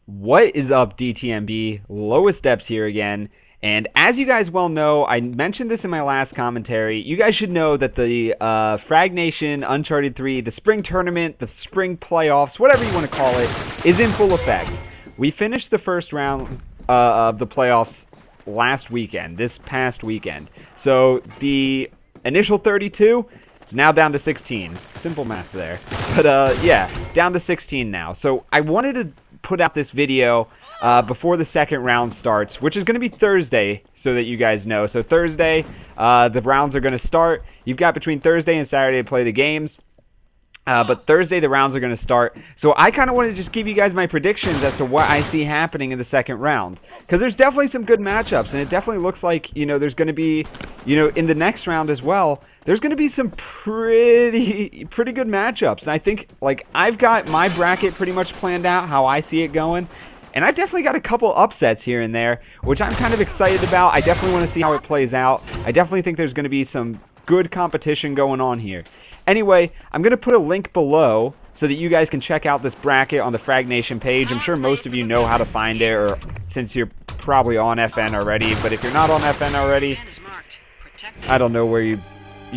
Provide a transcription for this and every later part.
What is up, DTMB? Lowest Steps here again. And as you guys well know, I mentioned this in my last commentary, you guys should know that the Frag Nation Uncharted 3, the spring tournament, the spring playoffs, whatever you want to call it, is in full effect. We finished the first round of the playoffs last weekend, this past weekend. So the initial 32 is now down to 16. Simple math there. But yeah, down to 16 now. So I wanted to put out this video before the second round starts, which is going to be Thursday, so that you guys know. So Thursday, the rounds are going to start. You've got between Thursday and Saturday to play the games. But Thursday, the rounds are going to start. So I kind of want to just give you guys my predictions as to what I see happening in the second round. Because there's definitely some good matchups. And it definitely looks like, there's going to be, in the next round as well, there's going to be some pretty good matchups. And I think, I've got my bracket pretty much planned out, how I see it going. And I've definitely got a couple upsets here and there, which I'm kind of excited about. I definitely want to see how it plays out. I definitely think there's going to be some good competition going on here. Anyway, I'm going to put a link below so that you guys can check out this bracket on the Frag Nation page. I'm sure most of you know how to find it, or since you're probably on FN already. But if you're not on FN already, I don't know where you've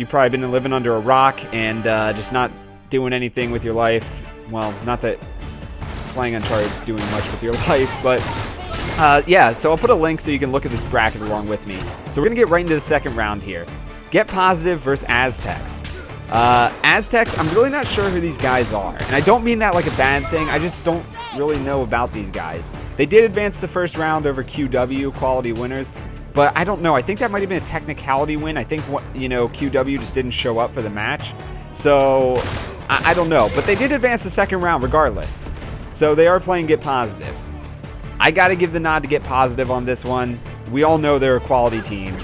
probably been living under a rock and just not doing anything with your life. Well, not that playing Uncharted is doing much with your life, but yeah, so I'll put a link so you can look at this bracket along with me. So we're going to get right into the second round here. Get Positive versus Aztecs. Aztecs, I'm really not sure who these guys are. And I don't mean that like a bad thing. I just don't really know about these guys. They did advance the first round over QW, quality winners. But I don't know. I think that might have been a technicality win. I think, QW just didn't show up for the match. So, I don't know. But they did advance the second round regardless. So they are playing Get Positive. I got to give the nod to Get Positive on this one. We all know they're a quality team.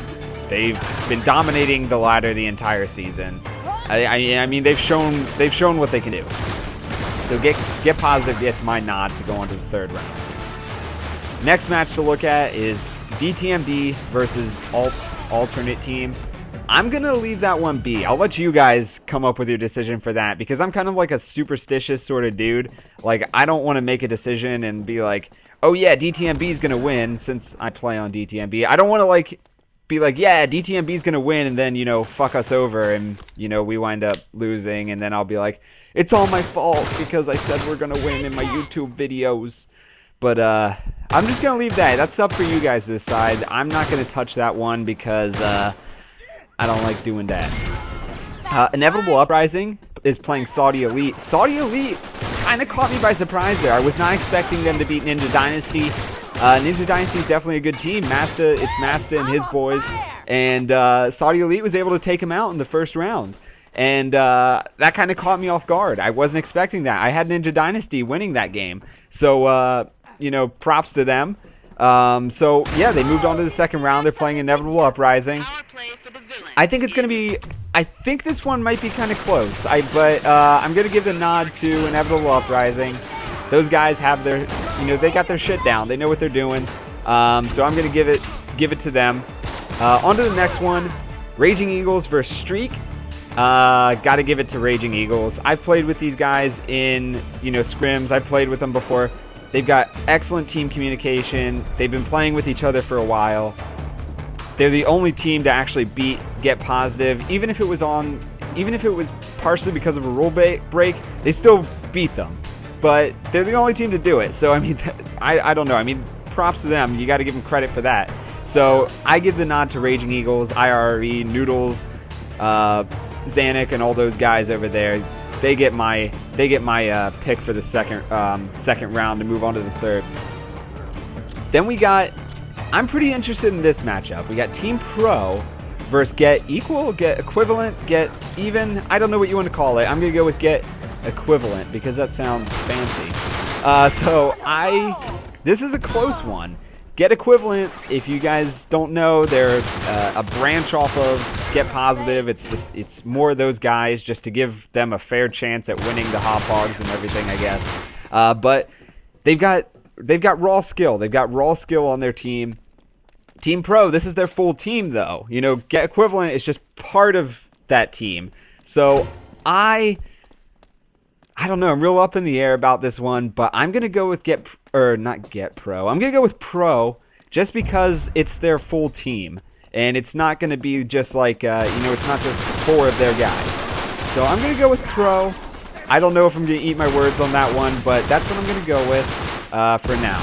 They've been dominating the ladder the entire season. I mean, they've shown what they can do. So Get Positive gets my nod to go on to the third round. Next match to look at is DTMB versus alternate team. I'm going to leave that one be. I'll let you guys come up with your decision for that, because I'm kind of like a superstitious sort of dude. Like, I don't want to make a decision and be like, oh yeah, DTMB is going to win since I play on DTMB. I don't want to be like, yeah, DTMB is going to win, and then, fuck us over, and, we wind up losing, and then I'll be like, it's all my fault because I said we're going to win in my YouTube videos. But I'm just going to leave that. That's up for you guys to decide. I'm not going to touch that one because I don't like doing that. Inevitable Uprising is playing Saudi Elite. Saudi Elite kind of caught me by surprise there. I was not expecting them to beat Ninja Dynasty. Ninja Dynasty is definitely a good team. It's Masta and his boys. And Saudi Elite was able to take him out in the first round. And that kind of caught me off guard. I wasn't expecting that. I had Ninja Dynasty winning that game. So, props to them. So, yeah, they moved on to the second round. They're playing Inevitable Uprising. I think it's going to be... I think this one might be kind of close. But I'm going to give the nod to Inevitable Uprising. Those guys have their... they got their shit down. They know what they're doing. So I'm going to give it to them. On to the next one. Raging Eagles versus Streak. Got to give it to Raging Eagles. I've played with these guys in, scrims. I've played with them before. They've got excellent team communication. They've been playing with each other for a while. They're the only team to actually beat Get Positive. Even if it was partially because of a rule break, they still beat them. But they're the only team to do it. So, I mean, I don't know. I mean, props to them. You got to give them credit for that. So, I give the nod to Raging Eagles, IRE, Noodles, Zanuck, and all those guys over there. They get my pick for the second round to move on to the third. Then we got... I'm pretty interested in this matchup. We got Team Pro versus Get Equal, Get Equivalent, Get Even. I don't know what you want to call it. I'm going to go with Get Equivalent because that sounds fancy. This is a close one. Get Equivalent, if you guys don't know, they're a branch off of Get Positive. It's more of those guys just to give them a fair chance at winning the Hot Hogs and everything, I guess. But they've got raw skill. They've got raw skill on their team. Team Pro, this is their full team, though. Get Equivalent is just part of that team. So I I don't know. I'm real up in the air about this one, but I'm going to go with not Get Pro. I'm going to go with Pro just because it's their full team. And it's not going to be just like, it's not just 4 of their guys. So I'm going to go with Pro. I don't know if I'm going to eat my words on that one, but that's what I'm going to go with for now.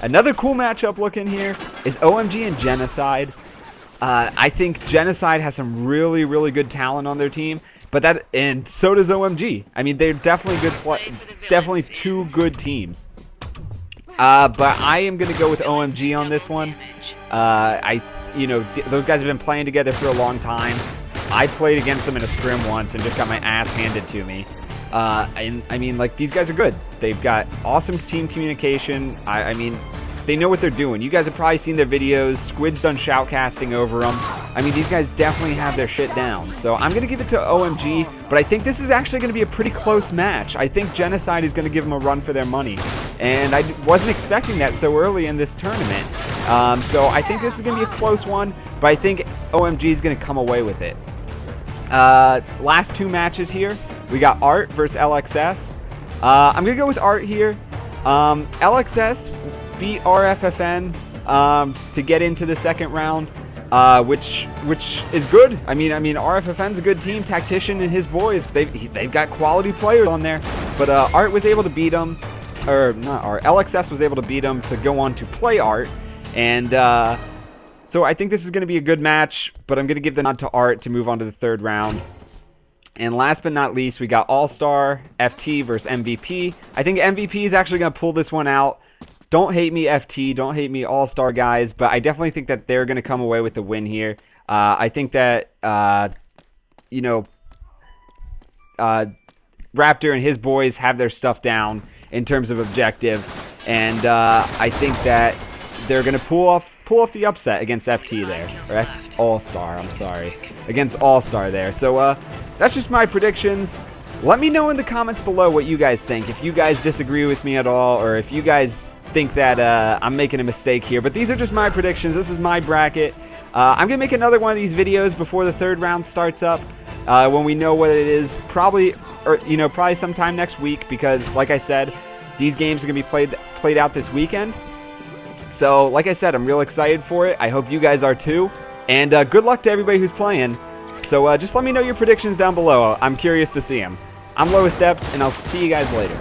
Another cool matchup looking here is OMG and Genocide. I think Genocide has some really, really good talent on their team. And so does OMG. I mean, they're definitely definitely 2 good teams. But I am gonna go with OMG on this one. Those guys have been playing together for a long time. I played against them in a scrim once and just got my ass handed to me. And I mean, like, these guys are good. They've got awesome team communication. I mean, they know what they're doing. You guys have probably seen their videos. Squid's done shoutcasting over them. I mean, these guys definitely have their shit down. So I'm going to give it to OMG, but I think this is actually going to be a pretty close match. I think Genocide is going to give them a run for their money. And I wasn't expecting that so early in this tournament. So I think this is going to be a close one, but I think OMG is going to come away with it. Last 2 matches here. We got Art versus LXS. I'm going to go with Art here. LXS beat RFFN to get into the second round, which is good. I mean RFFN's a good team. Tactician and his boys, they've got quality players on there. But Art was able to beat them, or not Art. LXS was able to beat them to go on to play Art, and so I think this is going to be a good match. But I'm going to give the nod to Art to move on to the 3rd round. And last but not least, we got All-Star FT versus MVP. I think MVP is actually going to pull this one out. Don't hate me, FT. Don't hate me, All-Star guys. But I definitely think that they're going to come away with the win here. I think that, Raptor and his boys have their stuff down in terms of objective. And I think that they're going to pull off the upset against FT there. Or All-Star, I'm sorry. Against All-Star there. So that's just my predictions. Let me know in the comments below what you guys think. If you guys disagree with me at all, or if you guys think that I'm making a mistake here. But these are just my predictions. This is my bracket. I'm going to make another one of these videos before the 3rd round starts up. When we know what it is. Probably sometime next week. Because, like I said, these games are going to be played out this weekend. So, like I said, I'm real excited for it. I hope you guys are too. And good luck to everybody who's playing. So just let me know your predictions down below. I'm curious to see them. I'm Lowest Depths, and I'll see you guys later.